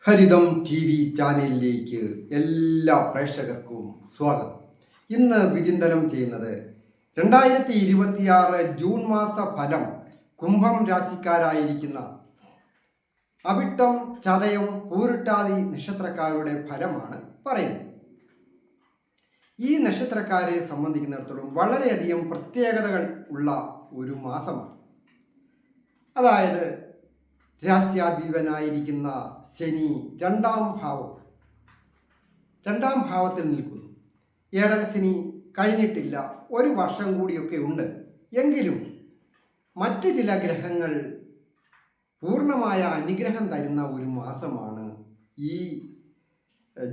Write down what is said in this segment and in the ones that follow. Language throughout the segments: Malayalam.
ഹരിതം ടി വി ചാനലിലേക്ക് എല്ലാ പ്രേക്ഷകർക്കും സ്വാഗതം. ഇന്ന് വിചിന്തനം ചെയ്യുന്നത് 2026 ജൂൺ മാസ ഫലം കുംഭം രാശിക്കാരായിരിക്കുന്ന അവിട്ടം, ചതയം, പൂരുട്ടാതി നക്ഷത്രക്കാരുടെ ഫലമാണ് പറയുന്നത്. ഈ നക്ഷത്രക്കാരെ സംബന്ധിക്കുന്നിടത്തോളം വളരെയധികം പ്രത്യേകതകൾ ഉള്ള ഒരു മാസമാണ്. അതായത് രാസ്യാധിപനായിരിക്കുന്ന ശനി രണ്ടാം ഭാവത്തിൽ നിൽക്കുന്നു. ഏഴര ശനി കഴിഞ്ഞിട്ടില്ല, ഒരു വർഷം കൂടിയൊക്കെ ഉണ്ട്. എങ്കിലും മറ്റ് ചില ഗ്രഹങ്ങൾ പൂർണ്ണമായ അനുഗ്രഹം തരുന്ന ഒരു മാസമാണ് ഈ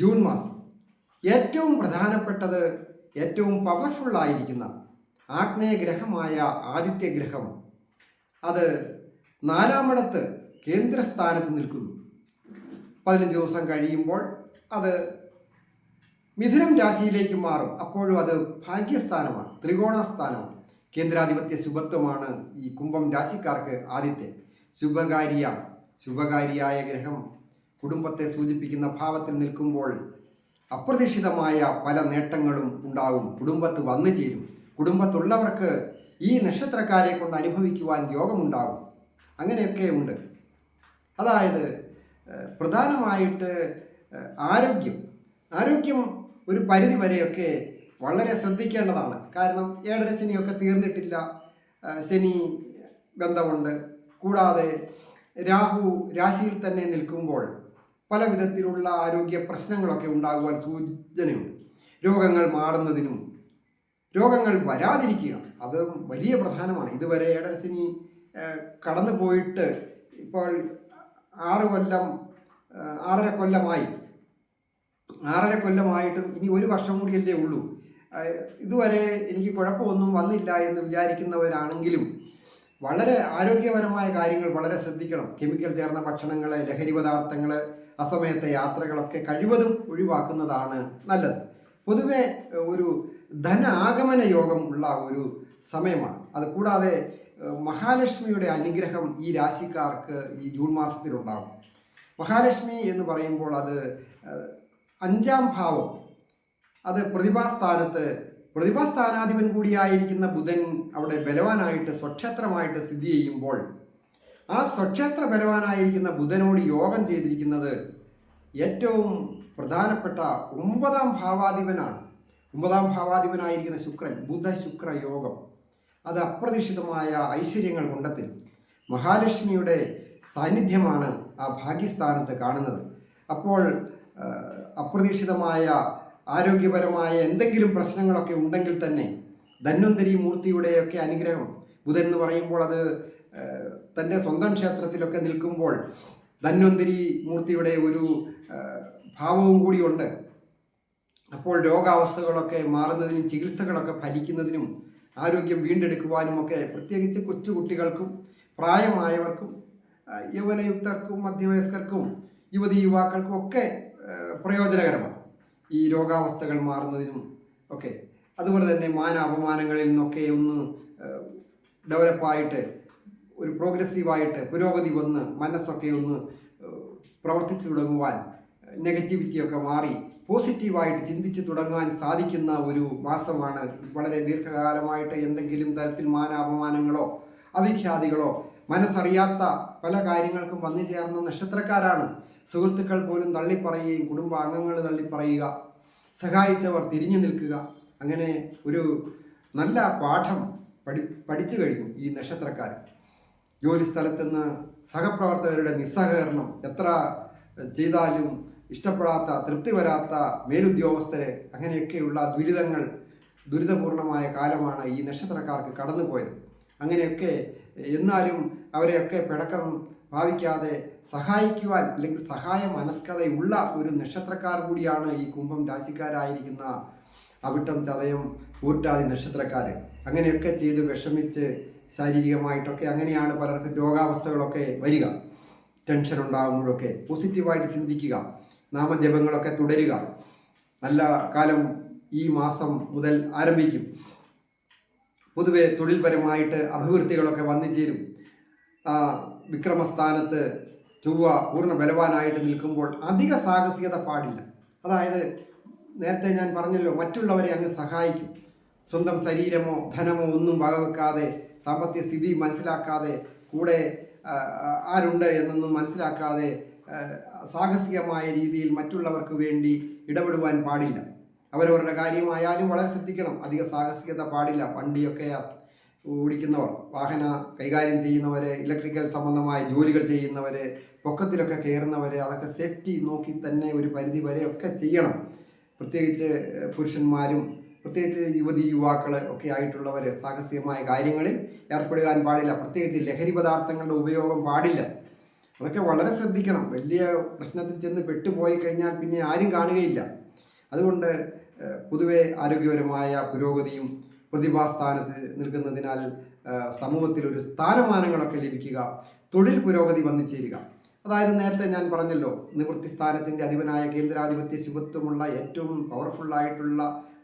ജൂൺ മാസം. ഏറ്റവും പ്രധാനപ്പെട്ടത്, ഏറ്റവും പവർഫുള്ളായിരിക്കുന്ന ആഗ്നേയ ഗ്രഹമായ ആദിത്യഗ്രഹം അത് 4-ാമിടത്ത് കേന്ദ്രസ്ഥാനത്ത് നിൽക്കുന്നു. 15 ദിവസം കഴിയുമ്പോൾ അത് മിഥുനം രാശിയിലേക്ക് മാറും. അപ്പോഴും അത് ഭാഗ്യസ്ഥാനമാണ്, ത്രികോണസ്ഥാനമാണ്. കേന്ദ്രാധിപത്യ ശുഭത്വമാണ് ഈ കുംഭം രാശിക്കാർക്ക് ആദിത്യൻ. ശുഭകാരിയായ ഗ്രഹം കുടുംബത്തെ സൂചിപ്പിക്കുന്ന ഭാവത്തിൽ നിൽക്കുമ്പോൾ അപ്രതീക്ഷിതമായ പല നേട്ടങ്ങളും ഉണ്ടാകും, കുടുംബത്ത് വന്നു ചേരും. കുടുംബത്തുള്ളവർക്ക് ഈ നക്ഷത്രക്കാരെ കൊണ്ട് അനുഭവിക്കുവാൻ യോഗമുണ്ടാകും. അങ്ങനെയൊക്കെ ഉണ്ട്. അതായത് പ്രധാനമായിട്ട് ആരോഗ്യം ഒരു പരിധി വരെയൊക്കെ വളരെ ശ്രദ്ധിക്കേണ്ടതാണ്. കാരണം ഏഴര ശനിയൊക്കെ തീർന്നിട്ടില്ല, ശനി ബന്ധമുണ്ട്. കൂടാതെ രാഹു രാശിയിൽ തന്നെ നിൽക്കുമ്പോൾ പല വിധത്തിലുള്ള ആരോഗ്യ പ്രശ്നങ്ങളൊക്കെ ഉണ്ടാകുവാൻ സൂചനയുണ്ട്. രോഗങ്ങൾ മാറുന്നതിനും രോഗങ്ങൾ വരാതിരിക്കുക അത് വലിയ പ്രധാനമാണ്. ഇതുവരെ ഏഴര ശനി കടന്നു പോയിട്ട് ഇപ്പോൾ 6 കൊല്ലമായിട്ടും ഇനി ഒരു വർഷം കൂടിയല്ലേ ഉള്ളൂ. ഇതുവരെ എനിക്ക് കുഴപ്പമൊന്നും വന്നില്ല എന്ന് വിചാരിക്കുന്നവരാണെങ്കിലും വളരെ ആരോഗ്യപരമായ കാര്യങ്ങൾ വളരെ ശ്രദ്ധിക്കണം. കെമിക്കൽ ചേർന്ന ഭക്ഷണങ്ങൾ, ലഹരി പദാർത്ഥങ്ങൾ, അസമയത്തെ യാത്രകളൊക്കെ കഴിവതും ഒഴിവാക്കുന്നതാണ് നല്ലത്. പൊതുവെ ഒരു ധനാഗമന യോഗം ഉള്ള ഒരു സമയമാണ്. അത് കൂടാതെ മഹാലക്ഷ്മിയുടെ അനുഗ്രഹം ഈ രാശിക്കാർക്ക് ഈ ജൂൺ മാസത്തിലുണ്ടാകും. മഹാലക്ഷ്മി എന്ന് പറയുമ്പോൾ അത് 5-ാം ഭാവം, അത് പ്രതിഭാസ്ഥാനാധിപൻ കൂടിയായിരിക്കുന്ന ബുധൻ അവിടെ ബലവാനായിട്ട് സ്വക്ഷേത്രമായിട്ട് സ്ഥിതി ചെയ്യുമ്പോൾ ആ സ്വക്ഷേത്ര ബലവാനായിരിക്കുന്ന ബുധനോട് യോഗം ചെയ്തിരിക്കുന്നത് ഏറ്റവും പ്രധാനപ്പെട്ട 9-ാം ഭാവാധിപനാണ്. 9-ാം ഭാവാധിപനായിരിക്കുന്ന ശുക്രൻ, ബുധ-ശുക്ര യോഗം അത് അപ്രതീക്ഷിതമായ ഐശ്വര്യങ്ങൾ കൊണ്ടെത്തും. മഹാലക്ഷ്മിയുടെ സാന്നിധ്യമാണ് ആ ഭാഗ്യസ്ഥാനത്ത് കാണുന്നത്. അപ്പോൾ അപ്രതീക്ഷിതമായ ആരോഗ്യപരമായ എന്തെങ്കിലും പ്രശ്നങ്ങളൊക്കെ ഉണ്ടെങ്കിൽ തന്നെ ധന്വന്തരി മൂർത്തിയുടെയൊക്കെ അനുഗ്രഹം, ബുധൻ എന്ന് പറയുമ്പോൾ അത് തൻ്റെ സ്വന്തം ക്ഷേത്രത്തിലൊക്കെ നിൽക്കുമ്പോൾ ധന്വന്തരി മൂർത്തിയുടെ ഒരു ഭാവവും കൂടിയുണ്ട്. അപ്പോൾ രോഗാവസ്ഥകളൊക്കെ മാറുന്നതിനും ചികിത്സകളൊക്കെ ഫലിക്കുന്നതിനും ആരോഗ്യം വീണ്ടെടുക്കുവാനും ഒക്കെ പ്രത്യേകിച്ച് കൊച്ചുകുട്ടികൾക്കും പ്രായമായവർക്കും യൗവനയുക്തർക്കും മധ്യവയസ്കർക്കും യുവതി യുവാക്കൾക്കും ഒക്കെ പ്രയോജനകരമാണ് ഈ രോഗാവസ്ഥകൾ മാറുന്നതിനും ഒക്കെ. അതുപോലെ തന്നെ അപമാനങ്ങളിൽ നിന്നൊക്കെ ഒന്ന് ഡെവലപ്പായിട്ട് ഒരു പ്രോഗ്രസീവായിട്ട് പുരോഗതി വന്ന് മനസ്സൊക്കെ ഒന്ന് പ്രവർത്തിച്ചു തുടങ്ങുവാൻ, നെഗറ്റിവിറ്റിയൊക്കെ മാറി പോസിറ്റീവായിട്ട് ചിന്തിച്ച് തുടങ്ങാൻ സാധിക്കുന്ന ഒരു മാസമാണ്. വളരെ ദീർഘകാലമായിട്ട് എന്തെങ്കിലും തരത്തിൽ അപമാനങ്ങളോ അവിഖ്യാതികളോ മനസ്സറിയാത്ത പല കാര്യങ്ങൾക്കും വന്നു ചേർന്ന നക്ഷത്രക്കാരാണ്. സുഹൃത്തുക്കൾ പോലും തള്ളിപ്പറയുകയും കുടുംബാംഗങ്ങൾ തള്ളിപ്പറയുക, സഹായിച്ചവർ തിരിഞ്ഞു നിൽക്കുക, അങ്ങനെ ഒരു നല്ല പാഠം പഠിച്ചു കഴിഞ്ഞു ഈ നക്ഷത്രക്കാർ. ജോലി സ്ഥലത്തുനിന്ന് സഹപ്രവർത്തകരുടെ നിസ്സഹകരണം, എത്ര ചെയ്താലും ഇഷ്ടപ്പെടാത്ത, തൃപ്തി വരാത്ത മേലുദ്യോഗസ്ഥരെ, അങ്ങനെയൊക്കെയുള്ള ദുരിതപൂർണമായ കാലമാണ് ഈ നക്ഷത്രക്കാർക്ക് കടന്നുപോയത്. അങ്ങനെയൊക്കെ എന്നാലും അവരെയൊക്കെ പിണക്കം ഭാവിക്കാതെ സഹായിക്കുവാൻ, അല്ലെങ്കിൽ സഹായ മനസ്കതയുള്ള ഒരു നക്ഷത്രക്കാർ കൂടിയാണ് ഈ കുംഭം രാശിക്കാരായിരിക്കുന്ന അവിട്ടം, ചതയം, പൂരുട്ടാതി നക്ഷത്രക്കാർ. അങ്ങനെയൊക്കെ ചെയ്ത് വിഷമിച്ച് ശാരീരികമായിട്ടൊക്കെ അങ്ങനെയാണ് പലർക്കും രോഗാവസ്ഥകളൊക്കെ വരിക. ടെൻഷൻ ഉണ്ടാകുമ്പോഴൊക്കെ പോസിറ്റീവായിട്ട് ചിന്തിക്കുക, നാമജപങ്ങളൊക്കെ തുടരുക. നല്ല കാലം ഈ മാസം മുതൽ ആരംഭിക്കും. പൊതുവെ തൊഴിൽപരമായിട്ട് അഭിവൃദ്ധികളൊക്കെ വന്നു ചേരും. വിക്രമസ്ഥാനത്ത് ചൊവ്വ പൂർണ്ണ ബലവാനായിട്ട് നിൽക്കുമ്പോൾ അധിക സാഹസികത പാടില്ല. അതായത് നേരത്തെ ഞാൻ പറഞ്ഞല്ലോ, മറ്റുള്ളവരെ അങ്ങ് സഹായിക്കും. സ്വന്തം ശരീരമോ ധനമോ ഒന്നും വകവെക്കാതെ, സാമ്പത്തിക സ്ഥിതി മനസ്സിലാക്കാതെ, കൂടെ ആരുണ്ട് എന്നൊന്നും മനസ്സിലാക്കാതെ സാഹസികമായ രീതിയിൽ മറ്റുള്ളവർക്ക് വേണ്ടി ഇടപെടുവാൻ പാടില്ല. അവരവരുടെ കാര്യമായാലും വളരെ ശ്രദ്ധിക്കണം. അധിക സാഹസികത പാടില്ല. വണ്ടിയൊക്കെ ഓടിക്കുന്നവർ, വാഹന കൈകാര്യം ചെയ്യുന്നവർ, ഇലക്ട്രിക്കൽ സംബന്ധമായ ജോലികൾ ചെയ്യുന്നവർ, പൊക്കത്തിലൊക്കെ കയറുന്നവർ, അതൊക്കെ സേഫ്റ്റി നോക്കി തന്നെ ഒരു പരിധി വരെയൊക്കെ ചെയ്യണം. പ്രത്യേകിച്ച് പുരുഷന്മാരും പ്രത്യേകിച്ച് യുവാക്കൾ ഒക്കെ ആയിട്ടുള്ളവർ സാഹസികമായ കാര്യങ്ങളിൽ ഏർപ്പെടുവാൻ പാടില്ല. പ്രത്യേകിച്ച് ലഹരി പദാർത്ഥങ്ങളുടെ ഉപയോഗം പാടില്ല. അതൊക്കെ വളരെ ശ്രദ്ധിക്കണം. വലിയ പ്രശ്നത്തിൽ ചെന്ന് പെട്ടുപോയി കഴിഞ്ഞാൽ പിന്നെ ആരും കാണുകയില്ല. അതുകൊണ്ട് പൊതുവെ ആരോഗ്യപരമായ പുരോഗതിയും പ്രതിഭാസ്ഥാനത്ത് നിൽക്കുന്നതിനാൽ സമൂഹത്തിൽ ഒരു സ്ഥാനമാനങ്ങളൊക്കെ ലഭിക്കുക, തൊഴിൽ പുരോഗതി വന്നു ചേരുക. അതായത് നേരത്തെ ഞാൻ പറഞ്ഞല്ലോ, നിവൃത്തി സ്ഥാനത്തിൻ്റെ അധിപനായ കേന്ദ്രാധിപത്യ ശുഭത്വമുള്ള ഏറ്റവും പവർഫുള്ളായിട്ടുള്ള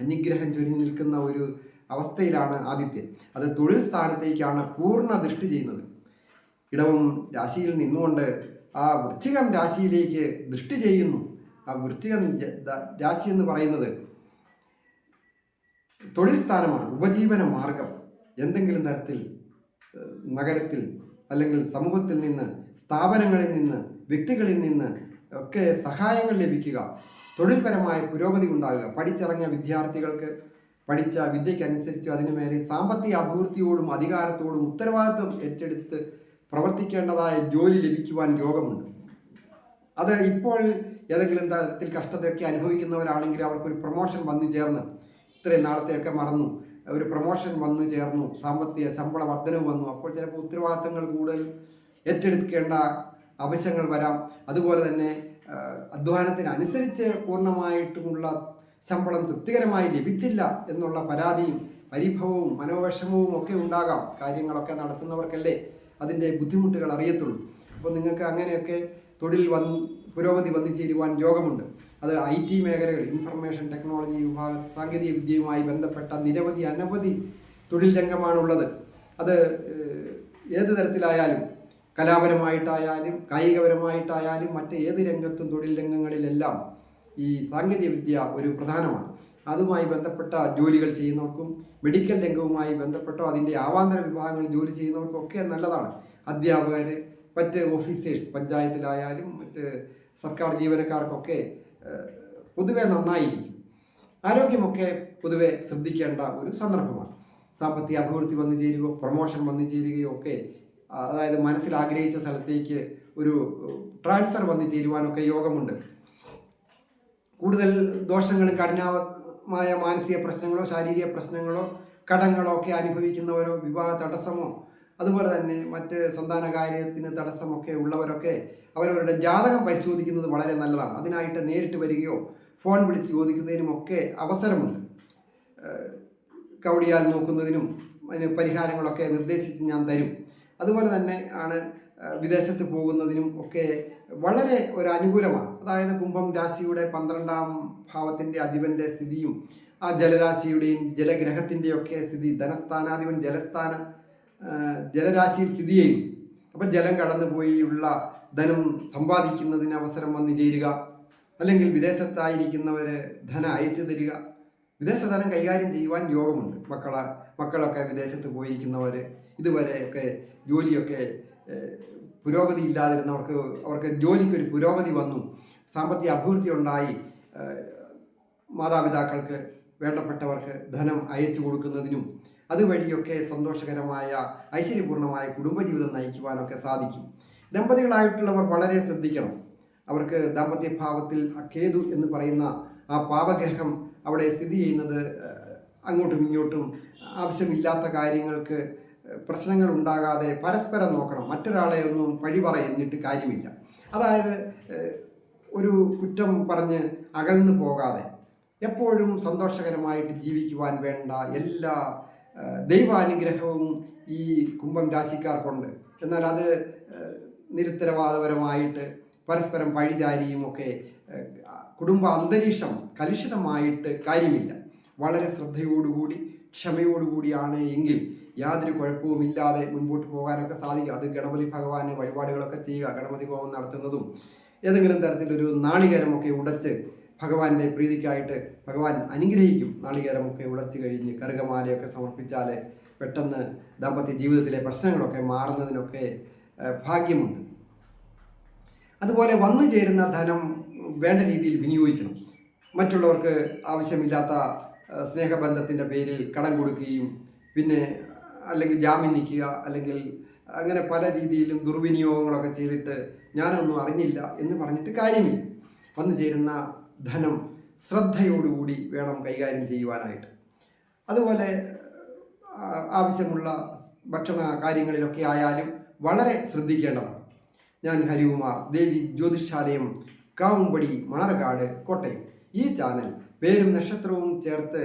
അനുഗ്രഹം ചൊരിഞ്ഞു നിൽക്കുന്ന ഒരു അവസ്ഥയിലാണ് ആദിത്യൻ. അത് തൊഴിൽ സ്ഥാനത്തേക്കാണ് പൂർണ്ണ ദൃഷ്ടി ചെയ്യുന്നത്. ഇടവം രാശിയിൽ നിന്നുകൊണ്ട് ആ വൃശ്ചികം രാശിയിലേക്ക് ദൃഷ്ടി ചെയ്യുന്നു. ആ വൃശ്ചികം രാശി എന്ന് പറയുന്നത് തൊഴിൽ സ്ഥാനമാണ്, ഉപജീവന മാർഗം. എന്തെങ്കിലും തരത്തിൽ നഗരത്തിൽ അല്ലെങ്കിൽ സമൂഹത്തിൽ നിന്ന്, സ്ഥാപനങ്ങളിൽ നിന്ന്, വ്യക്തികളിൽ നിന്ന് ഒക്കെ സഹായങ്ങൾ ലഭിക്കുക, തൊഴിൽപരമായ പുരോഗതി ഉണ്ടാകുക. പഠിച്ചിറങ്ങിയ വിദ്യാർത്ഥികൾക്ക് പഠിച്ച വിദ്യയ്ക്കനുസരിച്ച് അതിനുമേലെ സാമ്പത്തിക അഭിവൃദ്ധിയോടും അധികാരത്തോടും ഉത്തരവാദിത്വം ഏറ്റെടുത്ത് പ്രവർത്തിക്കേണ്ടതായ ജോലി ലഭിക്കുവാൻ യോഗമുണ്ട്. അത് ഇപ്പോൾ ഏതെങ്കിലും തരത്തിൽ കഷ്ടതയൊക്കെ അനുഭവിക്കുന്നവരാണെങ്കിൽ അവർക്കൊരു പ്രൊമോഷൻ വന്നു ചേർന്ന്, ഇത്രയും നാളത്തെയൊക്കെ മറന്നു, ഒരു പ്രൊമോഷൻ വന്നു ചേർന്നു, സാമ്പത്തിക ശമ്പള വർധനവ് വന്നു. അപ്പോൾ ചിലപ്പോൾ ഉത്തരവാദിത്തങ്ങൾ കൂടുതൽ ഏറ്റെടുക്കേണ്ട ആവശ്യങ്ങൾ വരാം. അതുപോലെ തന്നെ അധ്വാനത്തിനനുസരിച്ച് പൂർണ്ണമായിട്ടുമുള്ള ശമ്പളം തൃപ്തികരമായി ലഭിച്ചില്ല എന്നുള്ള പരാതിയും പരിഭവവും മനോവിഷമവും ഒക്കെ ഉണ്ടാകാം. കാര്യങ്ങളൊക്കെ നടത്തുന്നവർക്കല്ലേ അതിൻ്റെ ബുദ്ധിമുട്ടുകൾ അറിയത്തുള്ളൂ. അപ്പോൾ നിങ്ങൾക്ക് അങ്ങനെയൊക്കെ തൊഴിൽ പുരോഗതി വന്നു ചേരുവാൻ യോഗമുണ്ട്. അത് IT മേഖലകൾ, ഇൻഫർമേഷൻ ടെക്നോളജി വിഭാഗം, സാങ്കേതിക വിദ്യയുമായി ബന്ധപ്പെട്ട അനവധി തൊഴിൽ രംഗമാണുള്ളത്. അത് ഏത് തരത്തിലായാലും, കലാപരമായിട്ടായാലും കായികപരമായിട്ടായാലും മറ്റ് ഏത് രംഗത്തും തൊഴിൽ രംഗങ്ങളിലെല്ലാം ഈ സാങ്കേതിക വിദ്യ ഒരു പ്രധാനമാണ്. അതുമായി ബന്ധപ്പെട്ട ജോലികൾ ചെയ്യുന്നവർക്കും, മെഡിക്കൽ രംഗവുമായി ബന്ധപ്പെട്ടോ അതിൻ്റെ ആവാന്തര വിഭാഗങ്ങളിൽ ജോലി ചെയ്യുന്നവർക്കൊക്കെ നല്ലതാണ്. അധ്യാപകർ, മറ്റ് ഓഫീസേഴ്സ്, പഞ്ചായത്തിലായാലും മറ്റ് സർക്കാർ ജീവനക്കാർക്കൊക്കെ പൊതുവെ നന്നായിരിക്കും. ആരോഗ്യമൊക്കെ പൊതുവെ ശ്രദ്ധിക്കേണ്ട ഒരു സന്ദർഭമാണ്. സാമ്പത്തിക അഭിവൃദ്ധി വന്നു ചേരുകയോ പ്രൊമോഷൻ വന്നു ചേരുകയോ ഒക്കെ, അതായത് മനസ്സിൽ ആഗ്രഹിച്ച സ്ഥലത്തേക്ക് ഒരു ട്രാൻസ്ഫർ വന്നു ചേരുവാനൊക്കെ യോഗമുണ്ട്. കൂടുതൽ ദോഷങ്ങളും കഠിനമായ മാനസിക പ്രശ്നങ്ങളോ ശാരീരിക പ്രശ്നങ്ങളോ കടങ്ങളോ ഒക്കെ അനുഭവിക്കുന്നവരോ, വിവാഹ തടസ്സമോ അതുപോലെ തന്നെ മറ്റ് സന്താന കാര്യത്തിന് തടസ്സമൊക്കെ ഉള്ളവരൊക്കെ അവരവരുടെ ജാതകം പരിശോധിക്കുന്നത് വളരെ നല്ലതാണ്. അതിനായിട്ട് നേരിട്ട് വരികയോ ഫോൺ വിളിച്ച് ചോദിക്കുന്നതിനുമൊക്കെ അവസരമുണ്ട്. കവടിയാൽ നോക്കുന്നതിനും അതിന് പരിഹാരങ്ങളൊക്കെ നിർദ്ദേശിച്ച് ഞാൻ തരും. അതുപോലെ തന്നെ ആണ് വിദേശത്ത് പോകുന്നതിനും ഒക്കെ വളരെ ഒരു അനുകൂലമാണ്. അതായത് കുംഭം രാശിയുടെ 12ാം ഭാവത്തിൻ്റെ അധിപൻ്റെ സ്ഥിതിയും ആ ജലരാശിയുടെയും ജലഗ്രഹത്തിൻ്റെയൊക്കെ സ്ഥിതി, ധനസ്ഥാനാധിപൻ ജലരാശിയിൽ സ്ഥിതി ചെയ്യും. അപ്പം ജലം കടന്നുപോയുള്ള ധനം സമ്പാദിക്കുന്നതിന് അവസരം വന്നു ചേരുക, അല്ലെങ്കിൽ വിദേശത്തായിരിക്കുന്നവർ ധനം അയച്ചു തരിക, വിദേശ ധനം കൈകാര്യം ചെയ്യുവാൻ യോഗമുണ്ട്. മക്കളൊക്കെ വിദേശത്ത് പോയിരിക്കുന്നവർ, ഇതുവരെയൊക്കെ ജോലിയൊക്കെ പുരോഗതി ഇല്ലാതിരുന്നവർക്ക് അവർക്ക് ജോലിക്കൊരു പുരോഗതി വന്നു, സാമ്പത്തിക അഭിവൃദ്ധി ഉണ്ടായി, മാതാപിതാക്കൾക്ക് വേണ്ടപ്പെട്ടവർക്ക് ധനം അയച്ചു കൊടുക്കുന്നതിനും അതുവഴിയൊക്കെ സന്തോഷകരമായ ഐശ്വര്യപൂർണ്ണമായ കുടുംബജീവിതം നയിക്കുവാനൊക്കെ സാധിക്കും. ദമ്പതികളായിട്ടുള്ളവർ വളരെ ശ്രദ്ധിക്കണം. അവർക്ക് ദാമ്പത്യഭാവത്തിൽ കേതു എന്ന് പറയുന്ന ആ പാപഗ്രഹം അവിടെ സ്ഥിതി ചെയ്യുന്നത് അങ്ങോട്ടും ഇങ്ങോട്ടും ആവശ്യമില്ലാത്ത കാര്യങ്ങൾക്ക് പ്രശ്നങ്ങൾ ഉണ്ടാകാതെ പരസ്പരം നോക്കണം. മറ്റൊരാളെ ഒന്നും പഴി പറയുന്നിട്ട് കാര്യമില്ല. അതായത് ഒരു കുറ്റം പറഞ്ഞ് അകന്നു പോകാതെ എപ്പോഴും സന്തോഷകരമായിട്ട് ജീവിക്കുവാൻ വേണ്ട എല്ലാ ദൈവാനുഗ്രഹവും ഈ കുംഭം രാശിക്കാർക്കുണ്ട്. എന്നാൽ അത് നിരുത്തരവാദപരമായിട്ട് പരസ്പരം പഴിചാരിയും ഒക്കെ കുടുംബ അന്തരീക്ഷം കലുഷിതമായിട്ട് കാര്യമില്ല. വളരെ ശ്രദ്ധയോടുകൂടി ക്ഷമയോടുകൂടിയാണ് എങ്കിൽ യാതൊരു കുഴപ്പവുമില്ലാതെ മുൻപോട്ട് പോകാനൊക്കെ സാധിക്കും. അത് ഗണപതി ഭഗവാന് വഴിപാടുകളൊക്കെ ചെയ്യുക, ഗണപതി ഹോമം നടത്തുന്നതും ഏതെങ്കിലും തരത്തിലൊരു നാളികേരമൊക്കെ ഉടച്ച് ഭഗവാന്റെ പ്രീതിക്കായിട്ട് ഭഗവാൻ അനുഗ്രഹിക്കും. നാളികേരമൊക്കെ ഉടച്ച് കഴിഞ്ഞ് കറുകമാലയൊക്കെ സമർപ്പിച്ചാൽ പെട്ടെന്ന് ദാമ്പത്യ ജീവിതത്തിലെ പ്രശ്നങ്ങളൊക്കെ മാറുന്നതിനൊക്കെ ഭാഗ്യമുണ്ട്. അതുപോലെ വന്നു ചേരുന്ന ധനം വേണ്ട രീതിയിൽ വിനിയോഗിക്കണം. മറ്റുള്ളവർക്ക് ആവശ്യമില്ലാത്ത സ്നേഹബന്ധത്തിൻ്റെ പേരിൽ കടം കൊടുക്കുകയും പിന്നെ അല്ലെങ്കിൽ ജാമ്യം നിൽക്കുക, അല്ലെങ്കിൽ അങ്ങനെ പല രീതിയിലും ദുർവിനിയോഗങ്ങളൊക്കെ ചെയ്തിട്ട് ഞാനൊന്നും അറിഞ്ഞില്ല എന്ന് പറഞ്ഞിട്ട് കാര്യമില്ല. വന്നു ചേരുന്ന ധനം ശ്രദ്ധയോടുകൂടി വേണം കൈകാര്യം ചെയ്യുവാനായിട്ട്. അതുപോലെ ആവശ്യമുള്ള ഭക്ഷണ കാര്യങ്ങളിലൊക്കെ ആയാലും വളരെ ശ്രദ്ധിക്കേണ്ടതാണ്. ഞാൻ ഹരികുമാർ, ദേവി ജ്യോതിഷാലയം, കാവുംപടി, മണർകാട്, കോട്ടയം. ഈ ചാനൽ പേരും നക്ഷത്രവും ചേർത്ത്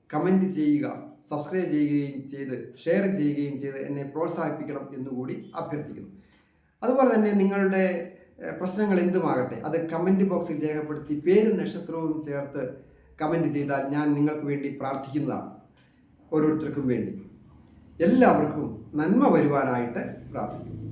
കമൻറ്റ് ചെയ്യുക, സബ്സ്ക്രൈബ് ചെയ്യുകയും ചെയ്ത് ഷെയർ ചെയ്യുകയും ചെയ്ത് എന്നെ പ്രോത്സാഹിപ്പിക്കണം എന്നുകൂടി അഭ്യർത്ഥിക്കുന്നു. അതുപോലെ തന്നെ നിങ്ങളുടെ പ്രശ്നങ്ങൾ എന്തുമാകട്ടെ അത് കമൻറ്റ് ബോക്സിൽ രേഖപ്പെടുത്തി പേരും നക്ഷത്രവും ചേർത്ത് കമൻറ്റ് ചെയ്താൽ ഞാൻ നിങ്ങൾക്ക് വേണ്ടി പ്രാർത്ഥിക്കുന്നതാണ്. ഓരോരുത്തർക്കും വേണ്ടി എല്ലാവർക്കും നന്മ വരുവാനായിട്ട് പ്രാർത്ഥിക്കുന്നു.